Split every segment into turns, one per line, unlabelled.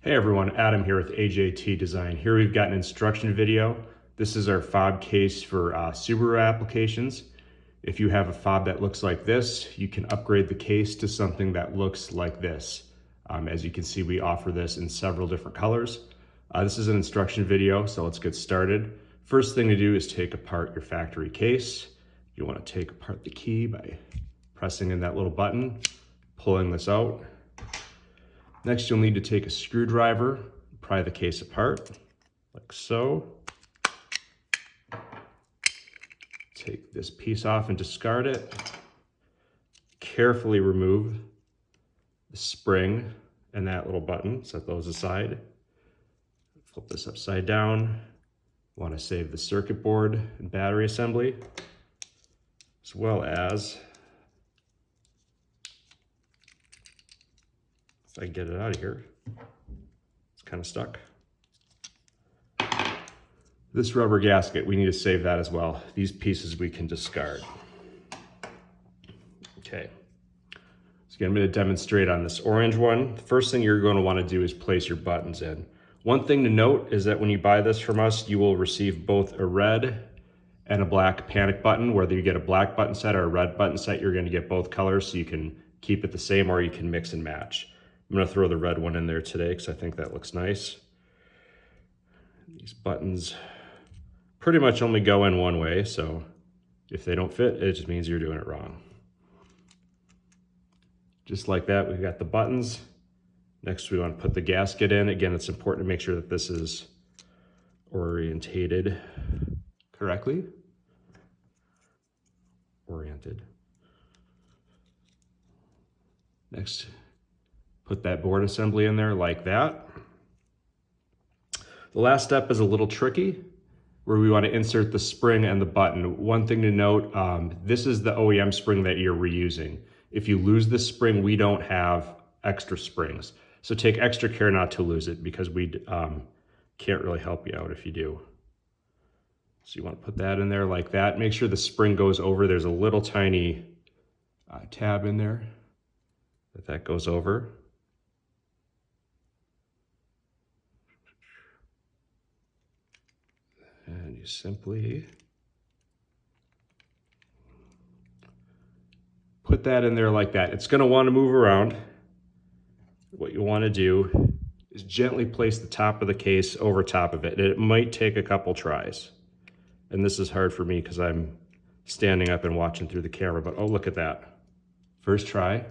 Hey everyone, Adam here with AJT Design. Here we've got an instruction video. This is our fob case for Subaru applications. If you have a fob that looks like this, you can upgrade the case to something that looks like this. As you can see, we offer this in several different colors. This is an instruction video, so let's get started. First thing to do is take apart your factory case. You want to take apart the key by pressing in that little button, pulling this out. Next, you'll need to take a screwdriver, pry the case apart, like so. Take this piece off and discard it. Carefully remove the spring and that little button, set those aside. Flip this upside down. Want to save the circuit board and battery assembly, as well as, if I can get it out of here, it's kind of stuck. This rubber gasket, we need to save that as well. These pieces we can discard. Okay, so again, I'm going to demonstrate on this orange one. The first thing you're going to want to do is place your buttons in. One thing to note is that when you buy this from us, you will receive both a red and a black panic button. Whether you get a black button set or a red button set, you're going to get both colors, so you can keep it the same or you can mix and match. I'm going to throw the red one in there today because I think that looks nice. These buttons pretty much only go in one way, so if they don't fit, it just means you're doing it wrong. Just like that, we've got the buttons. Next, we want to put the gasket in. Again, it's important to make sure that this is oriented correctly. Oriented. Next, put that board assembly in there like that. The last step is a little tricky, where we want to insert the spring and the button. One thing to note, this is the OEM spring that you're reusing. If you lose this spring, we don't have extra springs. So take extra care not to lose it, because we can't really help you out if you do. So you want to put that in there like that. Make sure the spring goes over. There's a little tiny tab in there that goes over. And you simply put that in there like that. It's going to want to move around. What you want to do is gently place the top of the case over top of it. It might take a couple tries. And this is hard for me because I'm standing up and watching through the camera, but oh, look at that. First try.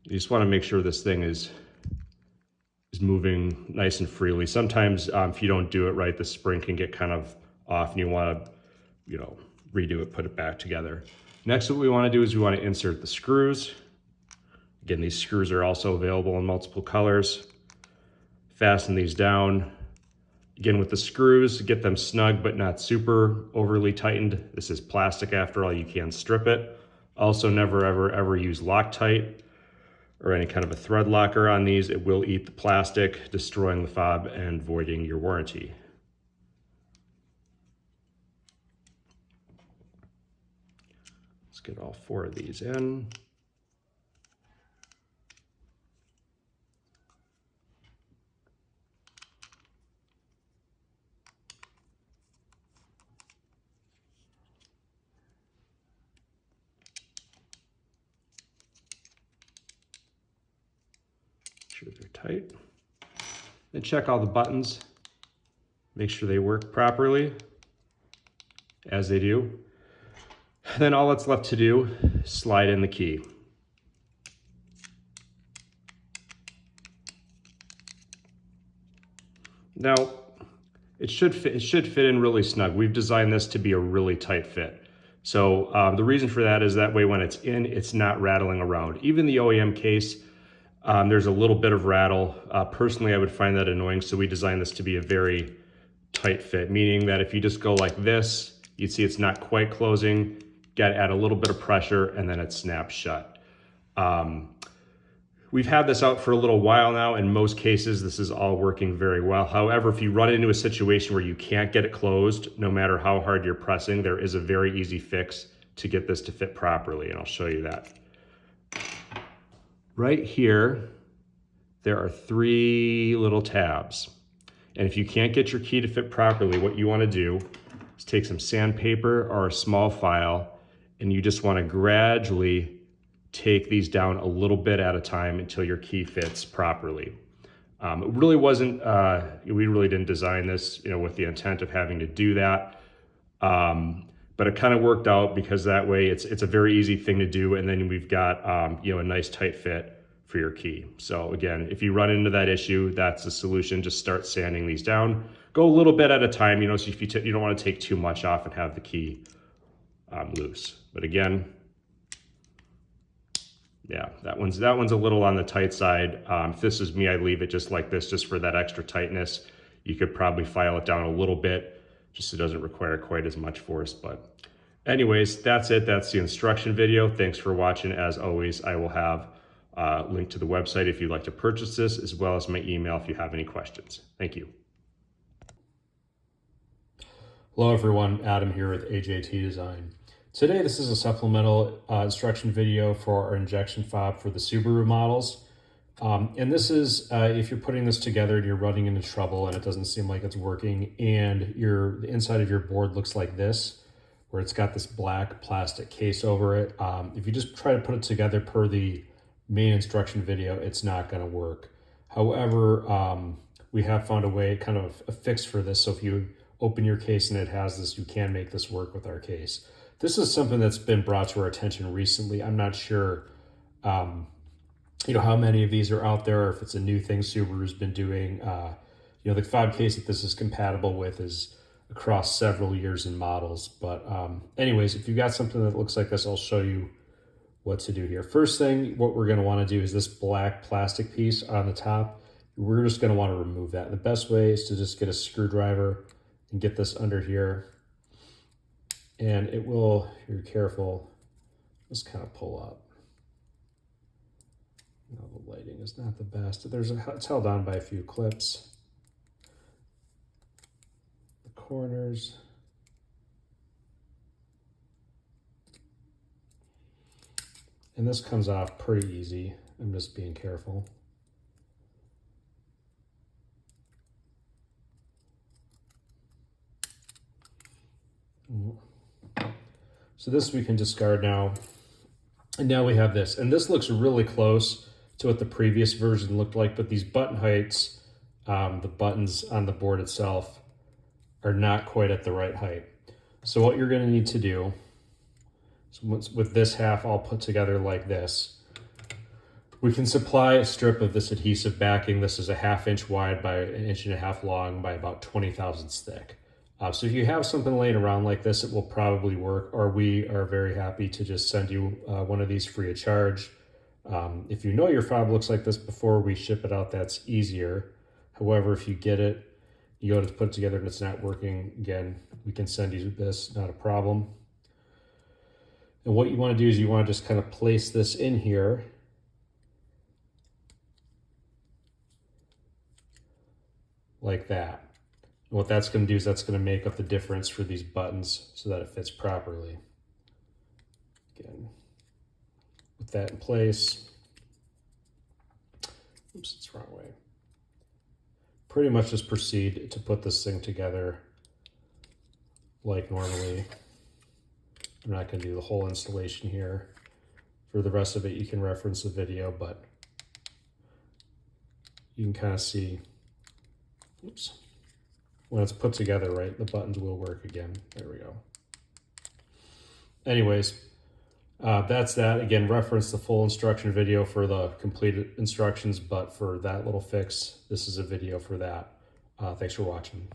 You just want to make sure this thing is moving nice and freely. Sometimes if you don't do it right, the spring can get kind of off and you want to, redo it, put it back together. Next, what we want to do is we want to insert the screws. Again, these screws are also available in multiple colors. Fasten these down. Again, with the screws, get them snug but not super overly tightened. This is plastic after all, you can strip it. Also, never ever use Loctite or any kind of a thread locker on these. It will eat the plastic, destroying the fob and voiding your warranty. Let's get all 4 of these in. Make sure they're tight. Then check all the buttons. Make sure they work properly, as they do. Then all that's left to do is slide in the key. Now, it should fit in really snug. We've designed this to be a really tight fit. So the reason for that is that way when it's in, it's not rattling around. Even the OEM case, there's a little bit of rattle. Personally, I would find that annoying, so we designed this to be a very tight fit, meaning that if you just go like this, you'd see it's not quite closing. Got to add a little bit of pressure and then it snaps shut. We've had this out for a little while now. In most cases, this is all working very well. However, if you run into a situation where you can't get it closed, no matter how hard you're pressing, there is a very easy fix to get this to fit properly, and I'll show you that. Right here, there are 3 little tabs. And if you can't get your key to fit properly, what you want to do is take some sandpaper or a small file, and you just want to gradually take these down a little bit at a time until your key fits properly. It really wasn't, we really didn't design this, with the intent of having to do that. But it kind of worked out because that way it's a very easy thing to do. And then we've got, a nice tight fit for your key. So again, if you run into that issue, that's the solution. Just start sanding these down. Go a little bit at a time, so if you don't want to take too much off and have the key loose. But again, yeah, that one's a little on the tight side. If this is me, I'd leave it just like this, just for that extra tightness. You could probably file it down a little bit, just so it doesn't require quite as much force. But anyways, that's it. That's the instruction video. Thanks for watching. As always, I will have a link to the website if you'd like to purchase this, as well as my email if you have any questions. Thank you.
Hello everyone, Adam here with AJT Design. Today this is a supplemental instruction video for our injection fob for the Subaru models. And this is if you're putting this together and you're running into trouble and it doesn't seem like it's working, and the inside of your board looks like this, where it's got this black plastic case over it. If you just try to put it together per the main instruction video, it's not going to work. However, we have found a way, kind of a fix for this. So if you open your case and it has this, you can make this work with our case. This is something that's been brought to our attention recently. I'm not sure how many of these are out there, or if it's a new thing Subaru's been doing. The fob case that this is compatible with is across several years and models. But anyways, if you've got something that looks like this, I'll show you what to do here. First thing, what we're going to want to do is this black plastic piece on the top. We're just going to want to remove that. And the best way is to just get a screwdriver and get this under here. And it will, if you're careful, just kind of pull up. The lighting is not the best. It's held on by a few clips. The corners. And this comes off pretty easy. I'm just being careful. So this we can discard now. And now we have this. And this looks really close to what the previous version looked like, but these button heights, the buttons on the board itself, are not quite at the right height. So what you're going to need to do, with this half all put together like this, we can supply a strip of this adhesive backing. This is a 1/2 inch wide by 1.5 inches long by about 20 thousandths thick. So if you have something laying around like this, it will probably work, or we are very happy to just send you one of these free of charge. If you know your fob looks like this before we ship it out, that's easier. However, if you get it, you go to put it together and it's not working, again, we can send you this, not a problem. And what you want to do is you want to just kind of place this in here. Like that. And what that's going to do is that's going to make up the difference for these buttons so that it fits properly. Again, with that in place. Oops, it's the wrong way. Pretty much just proceed to put this thing together like normally. I'm not going to do the whole installation here. For the rest of it, you can reference the video, but you can kind of see, oops, when it's put together right, the buttons will work again. There we go. Anyways, that's that. Again, reference the full instruction video for the completed instructions, but for that little fix, this is a video for that. Thanks for watching.